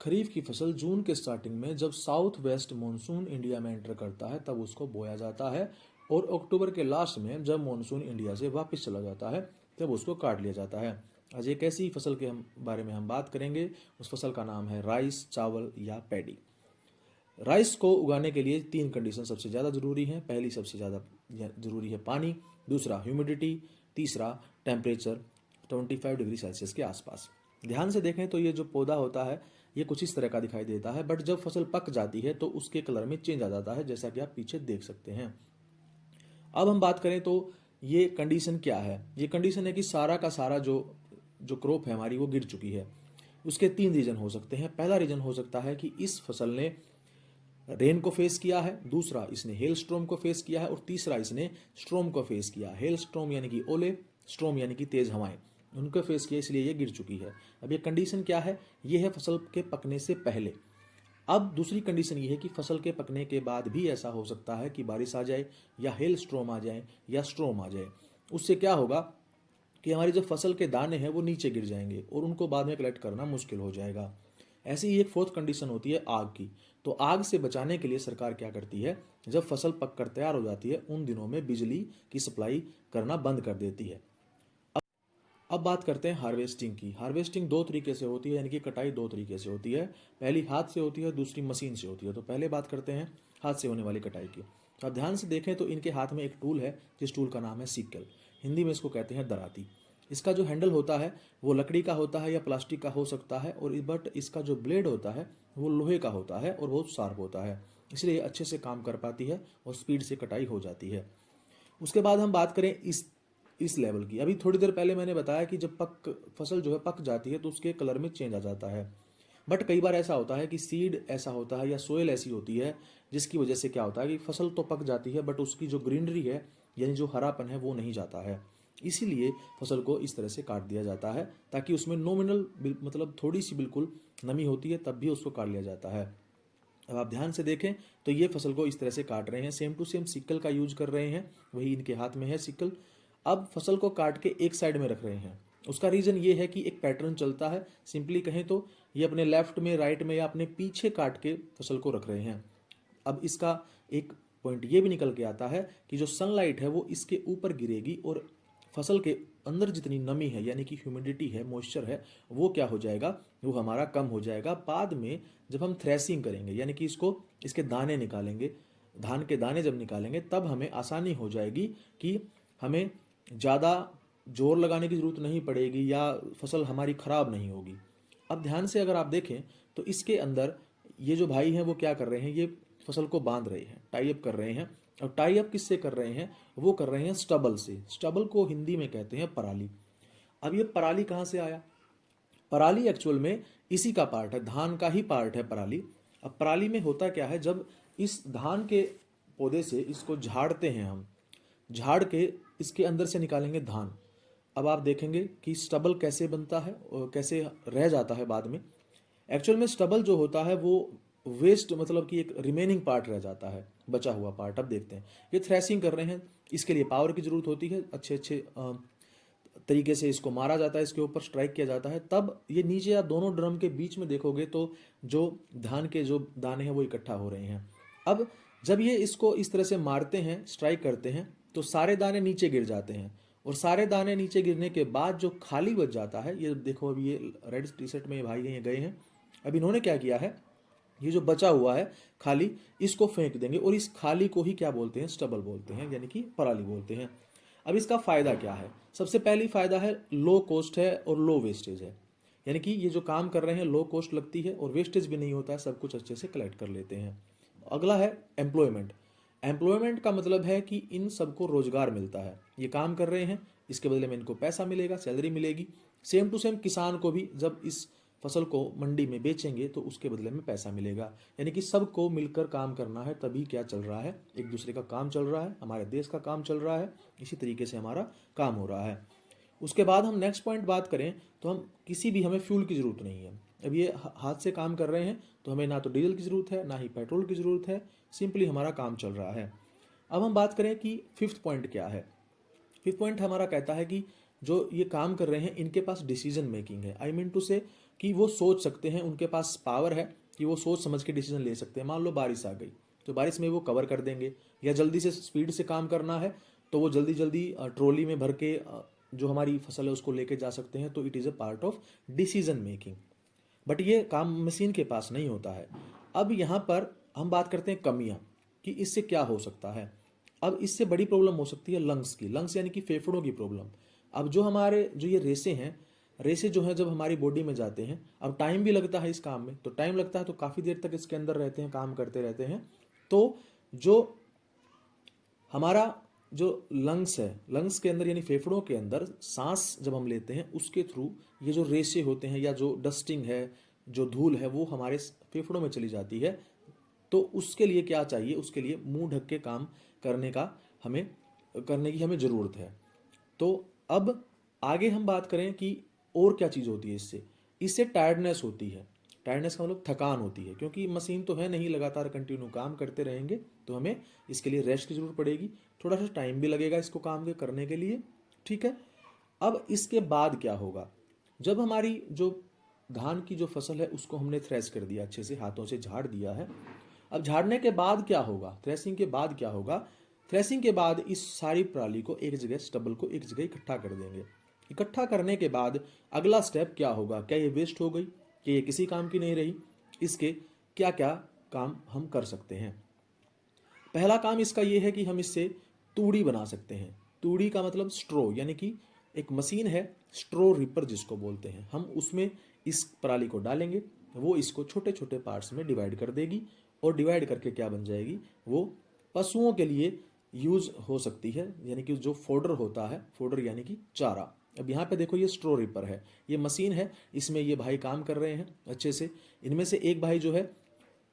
खरीफ की फसल जून के स्टार्टिंग में जब साउथ वेस्ट मानसून इंडिया में एंटर करता है तब उसको बोया जाता है, और अक्टूबर के लास्ट में जब मानसून इंडिया से वापस चला जाता है तब उसको काट लिया जाता है। आज एक ऐसी फसल के बारे में हम बात करेंगे। उस फसल का नाम है राइस, चावल या पैडी। राइस को उगाने के लिए तीन कंडीशन सबसे ज़्यादा ज़रूरी हैं। पहली सबसे ज़्यादा ज़रूरी है पानी, दूसरा ह्यूमिडिटी, तीसरा टेम्परेचर 25 डिग्री सेल्सियस के आसपास। ध्यान से देखें तो ये जो पौधा होता है ये कुछ इस तरह का दिखाई देता है, बट जब फसल पक जाती है तो उसके कलर में चेंज आ जाता है, जैसा कि आप पीछे देख सकते हैं। अब हम बात करें तो ये कंडीशन क्या है। ये कंडीशन है कि सारा का सारा जो जो क्रॉप है हमारी वो गिर चुकी है। उसके तीन रीजन हो सकते हैं। पहला रीजन हो सकता है कि इस फसल ने रेन को फेस किया है, दूसरा इसने हेल स्ट्रोम को फेस किया है, और तीसरा इसने स्ट्रोम को फेस किया। हेल स्ट्रोम यानी कि ओले, स्ट्रोम यानी कि तेज हवाएं, उनको फेस किया, इसलिए ये गिर चुकी है। अब ये कंडीशन क्या है, ये है फसल के पकने से पहले। अब दूसरी कंडीशन ये है कि फसल के पकने के बाद भी ऐसा हो सकता है कि बारिश आ जाए या हेल स्ट्रोम आ जाए या स्ट्रोम आ जाए। उससे क्या होगा कि हमारी जो फसल के दाने हैं वो नीचे गिर जाएंगे और उनको बाद में कलेक्ट करना मुश्किल हो जाएगा। ऐसी ही एक फोर्थ कंडीशन होती है आग की। तो आग से बचाने के लिए सरकार क्या करती है, जब फसल पक कर तैयार हो जाती है उन दिनों में बिजली की सप्लाई करना बंद कर देती है। अब बात करते हैं हार्वेस्टिंग की। हार्वेस्टिंग दो तरीके से होती है, यानी कि कटाई दो तरीके से होती है। पहली हाथ से होती है, दूसरी मशीन से होती है। तो पहले बात करते हैं हाथ से होने वाली कटाई की। तो आप ध्यान से देखें तो इनके हाथ में एक टूल है, जिस टूल का नाम है सिक्कल। हिंदी में इसको कहते हैं दराती। इसका जो हैंडल होता है वो लकड़ी का होता है या प्लास्टिक का हो सकता है, और बट इसका जो ब्लेड होता है वो लोहे का होता है और बहुत शार्प होता है, इसलिए अच्छे से काम कर पाती है और स्पीड से कटाई हो जाती है। उसके बाद हम बात करें इस लेवल की। अभी थोड़ी देर पहले मैंने बताया कि जब फसल जो है पक जाती है तो उसके कलर में चेंज आ जाता है। बट कई बार ऐसा होता है कि सीड ऐसा होता है या सोयल ऐसी होती है जिसकी वजह से क्या होता है कि फसल तो पक जाती है बट उसकी जो ग्रीनरी है यानी जो हरापन है वो नहीं जाता है। इसीलिए फसल को इस तरह से काट दिया जाता है, ताकि उसमें नॉमिनल मतलब थोड़ी सी बिल्कुल नमी होती है तब भी उसको काट लिया जाता है। अब आप ध्यान से देखें तो ये फसल को इस तरह से काट रहे हैं, सेम टू सेम सिक्कल का यूज कर रहे हैं, वही इनके हाथ में है सिक्कल। अब फसल को काट के एक साइड में रख रहे हैं। उसका रीज़न ये है कि एक पैटर्न चलता है। सिंपली कहें तो ये अपने लेफ्ट में, राइट में या अपने पीछे काट के फसल को रख रहे हैं। अब इसका एक पॉइंट ये भी निकल के आता है कि जो सनलाइट है वो इसके ऊपर गिरेगी और फसल के अंदर जितनी नमी है यानी कि ह्यूमिडिटी है, मॉइस्चर है, वो क्या हो जाएगा, वो हमारा कम हो जाएगा। बाद में जब हम थ्रेसिंग करेंगे यानी कि इसके दाने निकालेंगे, धान के दाने जब निकालेंगे तब हमें आसानी हो जाएगी कि हमें ज़्यादा जोर लगाने की ज़रूरत नहीं पड़ेगी या फसल हमारी ख़राब नहीं होगी। अब ध्यान से अगर आप देखें तो इसके अंदर ये जो भाई हैं वो क्या कर रहे हैं, ये फसल को बांध रहे हैं, टाई अप कर रहे हैं। और टाई अप किससे कर रहे हैं, वो कर रहे हैं स्टबल से। स्टबल को हिंदी में कहते हैं पराली। अब ये पराली कहाँ से आया, पराली एक्चुअल में इसी का पार्ट है, धान का ही पार्ट है पराली। अब पराली में होता क्या है, जब इस धान के पौधे से इसको झाड़ते हैं हम, झाड़ के इसके अंदर से निकालेंगे धान। अब आप देखेंगे कि स्टबल कैसे बनता है और कैसे रह जाता है बाद में। एक्चुअल में स्टबल जो होता है वो वेस्ट, मतलब कि एक रिमेनिंग पार्ट रह जाता है, बचा हुआ पार्ट। अब देखते हैं ये थ्रेसिंग कर रहे हैं, इसके लिए पावर की ज़रूरत होती है, अच्छे अच्छे तरीके से इसको मारा जाता है, इसके ऊपर स्ट्राइक किया जाता है, तब ये नीचे या दोनों ड्रम के बीच में देखोगे तो जो धान के जो दाने हैं वो इकट्ठा हो रहे हैं। अब जब ये इसको इस तरह से मारते हैं, स्ट्राइक करते हैं, तो सारे दाने नीचे गिर जाते हैं, और सारे दाने नीचे गिरने के बाद जो खाली बच जाता है, ये देखो अभी ये रेड टी शर्ट में भाई ये गए हैं। अब इन्होंने क्या किया है, ये जो बचा हुआ है खाली, इसको फेंक देंगे, और इस खाली को ही क्या बोलते हैं, स्टबल बोलते हैं, यानी कि पराली बोलते हैं। अब इसका फ़ायदा क्या है, सबसे पहली फ़ायदा है लो कॉस्ट है और लो वेस्टेज है। यानी कि ये जो काम कर रहे हैं लो कॉस्ट लगती है और वेस्टेज भी नहीं होता है, सब कुछ अच्छे से कलेक्ट कर लेते हैं। अगला है एम्प्लॉयमेंट। एम्प्लॉयमेंट का मतलब है कि इन सबको रोजगार मिलता है, ये काम कर रहे हैं, इसके बदले में इनको पैसा मिलेगा, सैलरी मिलेगी। सेम टू सेम किसान को भी जब इस फसल को मंडी में बेचेंगे तो उसके बदले में पैसा मिलेगा। यानी कि सबको मिलकर काम करना है, तभी क्या चल रहा है, एक दूसरे का काम चल रहा है, हमारे देश का काम चल रहा है, इसी तरीके से हमारा काम हो रहा है। उसके बाद हम नेक्स्ट पॉइंट बात करें तो हम किसी भी, हमें फ्यूल की ज़रूरत नहीं है। अब ये हाथ से काम कर रहे हैं तो हमें ना तो डीजल की ज़रूरत है ना ही पेट्रोल की ज़रूरत है, सिंपली हमारा काम चल रहा है। अब हम बात करें कि फिफ्थ पॉइंट क्या है। फिफ्थ पॉइंट हमारा कहता है कि जो ये काम कर रहे हैं इनके पास डिसीजन मेकिंग है। आई मीन टू से कि वो सोच सकते हैं, उनके पास पावर है कि वो सोच समझ के डिसीजन ले सकते हैं। मान लो बारिश आ गई तो बारिश में वो कवर कर देंगे, या जल्दी से स्पीड से काम करना है तो वो जल्दी जल्दी ट्रॉली में भर के जो हमारी फसल है उसको लेके जा सकते हैं। तो it is a part of decision making. But ये काम मशीन के पास नहीं होता है। अब यहाँ पर हम बात करते हैं कमियाँ कि इससे क्या हो सकता है। अब इससे बड़ी प्रॉब्लम हो सकती है लंग्स की, लंग्स यानी कि फेफड़ों की प्रॉब्लम। अब जो हमारे जो ये रेसे हैं, रेसे जो हैं जब हमारी बॉडी में जाते हैं, अब टाइम भी लगता है इस काम में, तो टाइम लगता है तो काफ़ी देर तक इसके अंदर रहते हैं, काम करते रहते हैं। तो जो हमारा जो लंग्स है, लंग्स के अंदर यानी फेफड़ों के अंदर सांस जब हम लेते हैं उसके थ्रू ये जो रेशे होते हैं या जो डस्टिंग है, जो धूल है, वो हमारे फेफड़ों में चली जाती है। तो उसके लिए क्या चाहिए, उसके लिए मुंह ढक के काम करने की हमें ज़रूरत है। तो अब आगे हम बात करें कि और क्या चीज़ होती है इससे। इससे टायर्डनेस होती है। टायर्डनेस का मतलब थकान होती है, क्योंकि मशीन तो है नहीं, लगातार कंटिन्यू काम करते रहेंगे तो हमें इसके लिए रेस्ट की ज़रूरत पड़ेगी। थोड़ा सा टाइम भी लगेगा इसको काम के करने के लिए, ठीक है। अब इसके बाद क्या होगा, जब हमारी जो धान की जो फसल है उसको हमने थ्रेश कर दिया, अच्छे से हाथों से झाड़ दिया है। अब झाड़ने के बाद क्या होगा, थ्रेसिंग के बाद क्या होगा, थ्रेसिंग के बाद इस सारी पराली को एक जगह, स्टबल को एक जगह इकट्ठा कर देंगे। इकट्ठा करने के बाद अगला स्टेप क्या होगा, क्या ये वेस्ट हो गई, कि ये किसी काम की नहीं रही, इसके क्या क्या काम हम कर सकते हैं। पहला काम इसका ये है कि हम इससे तूड़ी बना सकते हैं। तूड़ी का मतलब स्ट्रो, यानी कि एक मशीन है स्ट्रो रिपर जिसको बोलते हैं, हम उसमें इस पराली को डालेंगे, वो इसको छोटे छोटे पार्ट्स में डिवाइड कर देगी, और डिवाइड करके क्या बन जाएगी, वो पशुओं के लिए यूज हो सकती है, यानी कि जो फोडर होता है, फोडर यानी कि चारा। अब यहाँ पे देखो ये स्ट्रो रिपर है, ये मशीन है, इसमें ये भाई काम कर रहे हैं अच्छे से। इनमें से एक भाई जो है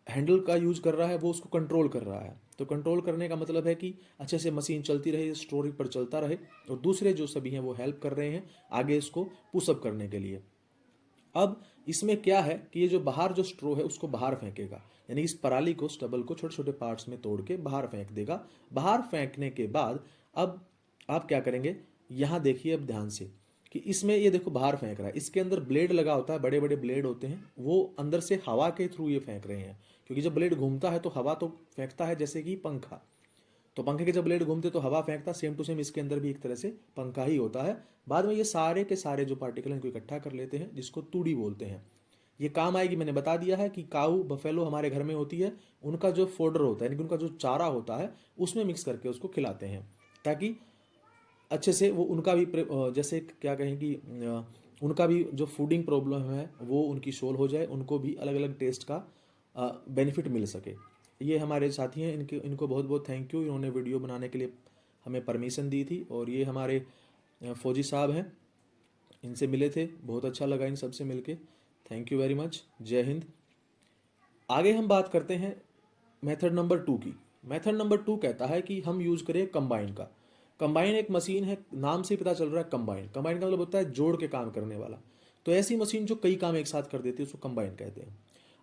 हैंडल का यूज कर रहा है, वो उसको कंट्रोल कर रहा है। तो कंट्रोल करने का मतलब है कि अच्छे से मशीन चलती रहे, स्टोरी पर चलता रहे, और दूसरे जो सभी हैं वो हेल्प कर रहे हैं आगे इसको पुशअप करने के लिए। अब इसमें क्या है कि ये जो बाहर जो स्ट्रो है उसको बाहर फेंकेगा, यानी इस पराली को, स्टबल को छोटे छोटे पार्ट्स में तोड़ के बाहर फेंक देगा। बाहर फेंकने के बाद अब आप क्या करेंगे, यहाँ देखिए अब ध्यान से कि इसमें ये देखो बाहर फेंक रहा है, इसके अंदर ब्लेड लगा होता है, बड़े बड़े ब्लेड होते हैं, वो अंदर से हवा के थ्रू ये फेंक रहे हैं। क्योंकि जब ब्लेड घूमता है तो हवा तो फेंकता है, जैसे कि पंखा, तो पंखे के जब ब्लेड घूमते तो हवा फेंकता, सेम टू सेम इसके अंदर भी एक तरह से पंखा ही होता है। बाद में ये सारे के सारे जो पार्टिकल इनको इकट्ठा कर लेते हैं, जिसको तूड़ी बोलते हैं। ये काम आएगी, मैंने बता दिया है कि काऊ बफेलो हमारे घर में होती है, उनका जो फोडर होता है, यानी कि उनका जो चारा होता है, उसमें मिक्स करके उसको खिलाते हैं, ताकि अच्छे से वो उनका भी जैसे क्या कहें कि उनका भी जो फूडिंग प्रॉब्लम है वो उनकी सोल्व हो जाए, उनको भी अलग अलग टेस्ट का बेनिफिट मिल सके। ये हमारे साथी हैं, इनको बहुत बहुत थैंक यू, इन्होंने वीडियो बनाने के लिए हमें परमिशन दी थी। और ये हमारे फौजी साहब हैं, इनसे मिले थे, बहुत अच्छा लगा इन सबसे मिलके, थैंक यू वेरी मच, जय हिंद। आगे हम बात करते हैं मेथड नंबर 2 की। मेथड नंबर 2 कहता है कि हम यूज करें कंबाइन का। कंबाइन एक मशीन है, नाम से पता चल रहा है कंबाइन, कंबाइन का मतलब होता है जोड़ के काम करने वाला। तो ऐसी मशीन जो कई काम एक साथ कर देती है उसको कंबाइन कहते हैं।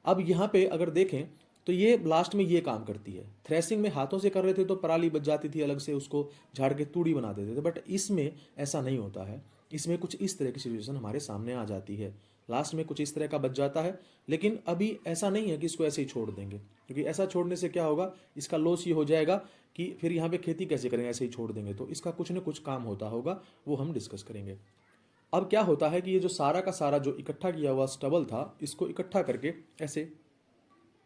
अब यहाँ पे अगर देखें तो ये लास्ट में ये काम करती है। थ्रेसिंग में हाथों से कर रहे थे तो पराली बच जाती थी, अलग से उसको झाड़ के तूड़ी बना देते थे, बट इसमें ऐसा नहीं होता है। इसमें कुछ इस तरह की सिचुएशन हमारे सामने आ जाती है, लास्ट में कुछ इस तरह का बच जाता है। लेकिन अभी ऐसा नहीं है कि इसको ऐसे ही छोड़ देंगे, क्योंकि ऐसा छोड़ने से क्या होगा, इसका लॉस ये हो जाएगा कि फिर यहाँ पे खेती कैसे करेंगे, ऐसे ही छोड़ देंगे तो इसका कुछ न कुछ काम होता होगा, वो हम डिस्कस करेंगे। अब क्या होता है कि ये जो सारा का सारा जो इकट्ठा किया हुआ स्टबल था, इसको इकट्ठा करके ऐसे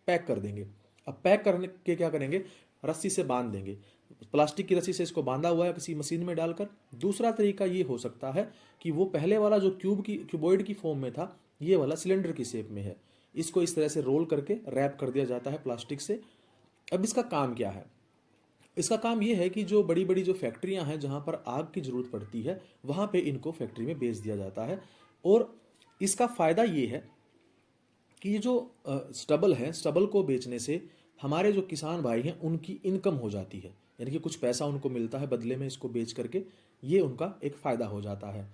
पैक कर देंगे। अब पैक करने के क्या करेंगे, रस्सी से बांध देंगे, प्लास्टिक की रस्सी से इसको बांधा हुआ है किसी मशीन में डालकर। दूसरा तरीका ये हो सकता है कि वो पहले वाला जो क्यूबॉइड की फॉर्म में था, ये वाला सिलेंडर की शेप में है, इसको इस तरह से रोल करके रैप कर दिया जाता है प्लास्टिक से। अब इसका काम क्या है, इसका काम ये है कि जो बड़ी बड़ी जो फैक्ट्रियां हैं जहां पर आग की जरूरत पड़ती है, वहां पे इनको फैक्ट्री में बेच दिया जाता है। और इसका फायदा ये है कि ये जो स्टबल है, स्टबल को बेचने से हमारे जो किसान भाई हैं उनकी इनकम हो जाती है, यानी कि कुछ पैसा उनको मिलता है बदले में इसको बेच करके, ये उनका एक फ़ायदा हो जाता है।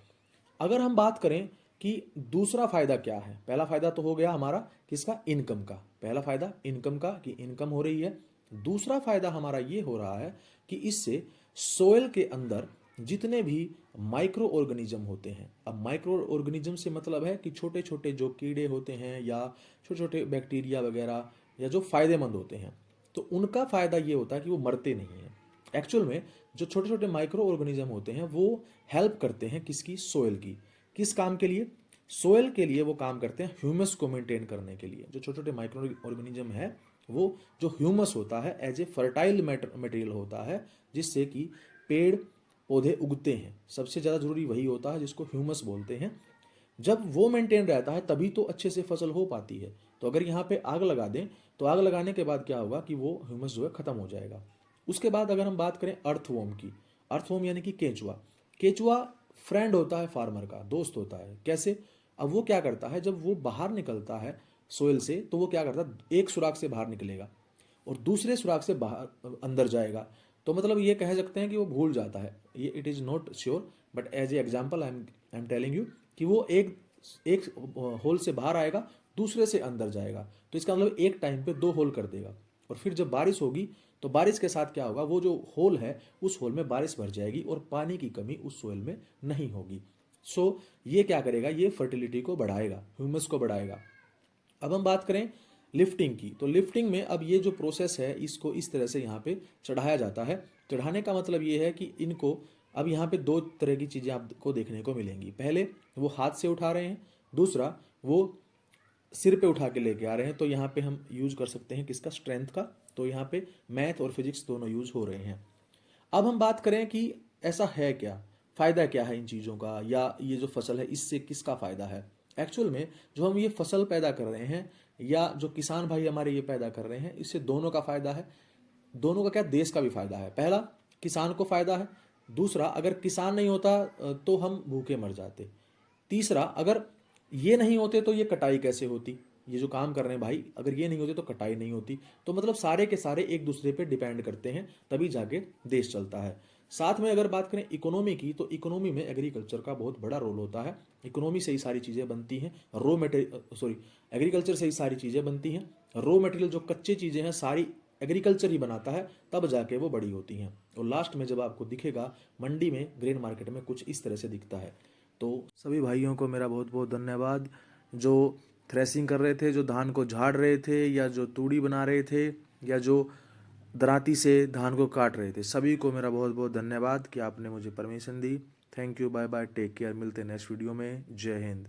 अगर हम बात करें कि दूसरा फ़ायदा क्या है, पहला फ़ायदा तो हो गया हमारा किसका, इनकम का, पहला फ़ायदा इनकम का कि इनकम हो रही है। दूसरा फ़ायदा हमारा ये हो रहा है कि इससे सोयल के अंदर जितने भी माइक्रो ऑर्गेनिज्म होते हैं, अब माइक्रो ऑर्गेनिज्म से मतलब है कि छोटे छोटे जो कीड़े होते हैं या छोटे छोटे बैक्टीरिया वगैरह या जो फायदेमंद होते हैं, तो उनका फायदा ये होता है कि वो मरते नहीं हैं। एक्चुअल में जो छोटे छोटे माइक्रो ऑर्गेनिज्म होते हैं वो हेल्प करते हैं किसकी, सोयल की। किस काम के लिए, सोयल के लिए वो काम करते हैं ह्यूमस को मेंटेन करने के लिए। जो छोटे छोटे माइक्रो ऑर्गेनिज्म है वो जो ह्यूमस होता है एज ए फर्टाइल मटेरियल होता है, जिससे कि पेड़ पौधे उगते हैं। सबसे ज़्यादा जरूरी वही होता है जिसको ह्यूमस बोलते हैं। जब वो मेंटेन रहता है तभी तो अच्छे से फसल हो पाती है। तो अगर यहाँ पे आग लगा दें तो आग लगाने के बाद क्या होगा कि वो ह्यूमस जो है खत्म हो जाएगा। उसके बाद अगर हम बात करें अर्थवॉर्म की, अर्थवॉर्म यानी कि केंचुआ। केंचुआ फ्रेंड होता है फार्मर का, दोस्त होता है। कैसे, अब वो क्या करता है, जब वो बाहर निकलता है सोइल से तो वो क्या करता है, एक सुराख से बाहर निकलेगा और दूसरे सुराख से बाहर अंदर जाएगा। तो मतलब ये कह सकते हैं कि वो भूल जाता है, ये it is not sure but as a example I am telling you कि वो एक एक होल से बाहर आएगा, दूसरे से अंदर जाएगा। तो इसका मतलब एक टाइम पे 2 होल कर देगा। और फिर जब बारिश होगी तो बारिश के साथ क्या होगा, वो जो होल है उस होल में बारिश भर जाएगी और पानी की कमी उस सोइल में नहीं होगी। सो ये क्या करेगा, ये फर्टिलिटी को बढ़ाएगा, ह्यूमस को बढ़ाएगा। अब हम बात करें लिफ्टिंग की, तो लिफ्टिंग में अब ये जो प्रोसेस है इसको इस तरह से यहाँ पे चढ़ाया जाता है। चढ़ाने का मतलब ये है कि इनको अब यहाँ पे 2 तरह की चीज़ें आपको देखने को मिलेंगी। पहले वो हाथ से उठा रहे हैं, दूसरा वो सिर पे उठा के लेके आ रहे हैं। तो यहाँ पे हम यूज कर सकते हैं किसका, स्ट्रेंथ का। तो यहाँ पे मैथ और फिजिक्स दोनों यूज हो रहे हैं। अब हम बात करें कि ऐसा है क्या, फायदा क्या है इन चीज़ों का, या ये जो फसल है इससे किसका फायदा है। एक्चुअल में जो हम ये फसल पैदा कर रहे हैं या जो किसान भाई हमारे ये पैदा कर रहे हैं, इससे दोनों का फायदा है। दोनों का क्या, देश का भी फायदा है। पहला, किसान को फायदा है। दूसरा, अगर किसान नहीं होता तो हम भूखे मर जाते। तीसरा, अगर ये नहीं होते तो ये कटाई कैसे होती, ये जो काम कर रहे हैं भाई, अगर ये नहीं होते तो कटाई नहीं होती। तो मतलब सारे के सारे एक दूसरे पे डिपेंड करते हैं, तभी जाके देश चलता है। साथ में अगर बात करें इकोनॉमी की, तो इकोनॉमी में एग्रीकल्चर का बहुत बड़ा रोल होता है। इकोनॉमी से ही सारी चीज़ें बनती हैं, रो मटेरियल सॉरी एग्रीकल्चर से ही सारी चीज़ें बनती हैं। रो मटेरियल जो कच्चे चीज़ें हैं सारी एग्रीकल्चर ही बनाता है, तब जाके वो बड़ी होती हैं। और लास्ट में जब आपको दिखेगा मंडी में, ग्रेन मार्केट में कुछ इस तरह से दिखता है। तो सभी भाइयों को मेरा बहुत बहुत धन्यवाद, जो थ्रेसिंग कर रहे थे, जो धान को झाड़ रहे थे, या जो तूड़ी बना रहे थे, या जो दराती से धान को काट रहे थे। सभी को मेरा बहुत बहुत धन्यवाद कि आपने मुझे परमिशन दी। Thank you, bye bye, take care. मिलते हैं नेक्स्ट वीडियो में। जय हिंद।